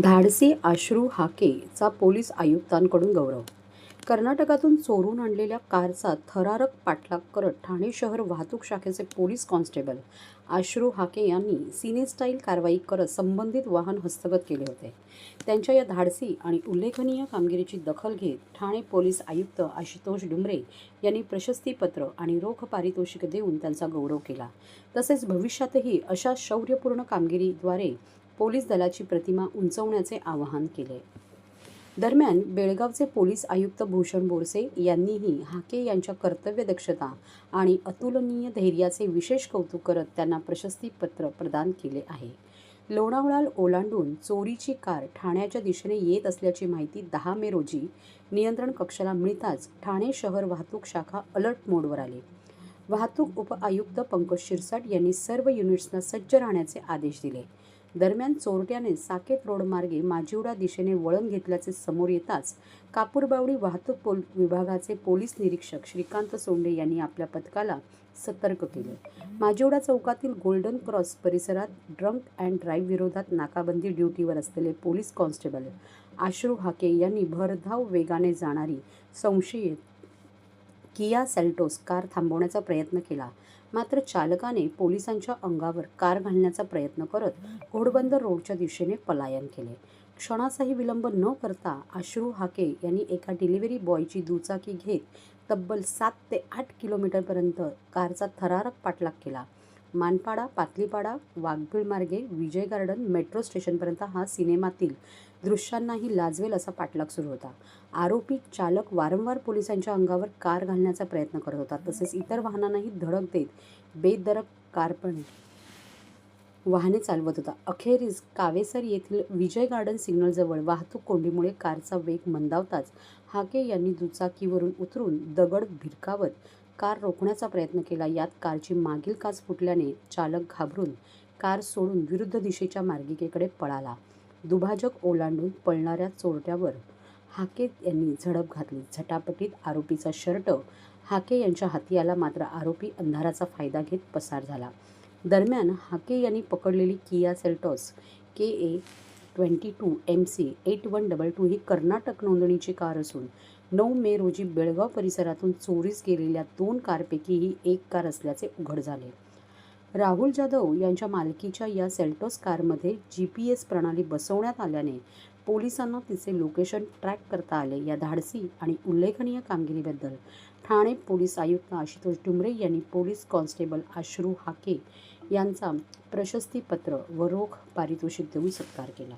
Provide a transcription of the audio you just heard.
धाडसी अश्रू हाकेचा पोलीस आयुक्तांकडून गौरव. कर्नाटकातून चोरून आणलेल्या कारचा थरारक पाठलाग करत ठाणे शहर वाहतूक शाखेचे पोलीस कॉन्स्टेबल अश्रू हाके यांनी सिनेस्टाईल कारवाई करत संबंधित वाहन हस्तगत केले होते. त्यांच्या या धाडसी आणि उल्लेखनीय कामगिरीची दखल घेत ठाणे पोलीस आयुक्त आशुतोष डुमरे यांनी प्रशस्तीपत्र आणि रोख पारितोषिक देऊन त्यांचा गौरव केला. तसेच भविष्यातही अशा शौर्यपूर्ण कामगिरीद्वारे पोलीस दलाची प्रतिमा उंचवण्याचे आवाहन केले. दरम्यान बेळगावचे पोलीस आयुक्त भूषण बोरसे यांनीही हाके यांच्या कर्तव्यदक्षता आणि अतुलनीय धैर्याचे विशेष कौतुक करत त्यांना प्रशस्तीपत्र प्रदान केले आहे. लोणावळा ओलांडून चोरीची कार ठाण्याच्या दिशेने येत असल्याची माहिती 10 मे रोजी नियंत्रण कक्षाला मिळताच ठाणे शहर वाहतूक शाखा अलर्ट मोडवर आली. वाहतूक उपआयुक्त पंकज शिरसाट यांनी सर्व युनिट्सना सज्ज राहण्याचे आदेश दिले. दरम्यान चोरट्याने साकेत रोड मार्गे माजिवडा दिशेने वळण घेतल्याचे समोर येताच कापूरबावडी वाहतूक विभागाचे पोलीस निरीक्षक श्रीकांत सोंडे यांनी आपल्या पथकाला सतर्क केले. माजिवडा चौकातील गोल्डन क्रॉस परिसरात ड्रंक अँड ड्राईव्ह विरोधात नाकाबंदी ड्युटीवर असलेले पोलीस कॉन्स्टेबल अश्रू हाके यांनी भरधाव वेगाने जाणारी संशयित किया सेल्टोस कार थांबवण्याचा प्रयत्न केला. मात्र चालकाने पोलिसांच्या अंगावर कार घालण्याचा प्रयत्न करत घोडबंदर रोडच्या दिशेने पलायन केले. क्षणाचाही विलंब न करता अश्रू हाके यांनी एका डिलिव्हरी बॉयची दुचाकी घेत तब्बल 7 ते 8 किलोमीटरपर्यंत कारचा थरारक पाठलाग केला. मानपाडा, पातलीपाडा, वाघबीळ मार्गे विजय गार्डन, मेट्रो स्टेशनपर्यंत हा सिनेमातील दृश्यांनाही लाजवेल असा पाठलाग सुरू होता. आरोपी चालक वारंवार पोलिसांच्या अंगावर कार घालण्याचा प्रयत्न करत होता. तसेच इतर वाहनांनाही धडक देत बेदरकारपणे वाहने चालवत होता. अखेरीस कावेसर येथील विजय गार्डन सिग्नलजवळ वाहतूक कोंडीमुळे कारचा वेग मंदावताच हाके यांनी दुचाकीवरून उतरून दगड भिरकावत कार रोखण्याचा प्रयत्न केला. यात कारची मागील काच फुटल्याने चालक घाबरून कार सोडून विरुद्ध दिशेच्या मार्गिकेकडे पळाला. दुभाजक ओलांडून पळणाऱ्या चोरट्यावर हाके यांनी झडप घातली. झटापटीत आरोपीचा शर्ट हाके यांच्या हाती आला. मात्र आरोपी अंधाराचा फायदा घेत पसार झाला. दरम्यान हाके यांनी पकडलेली किया सेल्टॉस KA 22 MC 8122 ही कर्नाटक नोंदणीची कार असून 9 मे रोजी बेळगाव परिसरातून चोरीस गेलेल्या 2 कारपैकी ही एक कार असल्याचे उघड झाले. राहुल जाधव यांच्या मालकीच्या या सेल्टॉस कारमध्ये GPS प्रणाली बसवण्यात आल्याने पोलिसांना तिचे लोकेशन ट्रॅक करता आले. या धाडसी आणि उल्लेखनीय कामगिरीबद्दल ठाणे पोलीस आयुक्त आशुतोष डुमरे यांनी पोलीस कॉन्स्टेबल अश्रू हाके यांचा प्रशस्तीपत्र व रोख पारितोषिक देऊन सत्कार केला.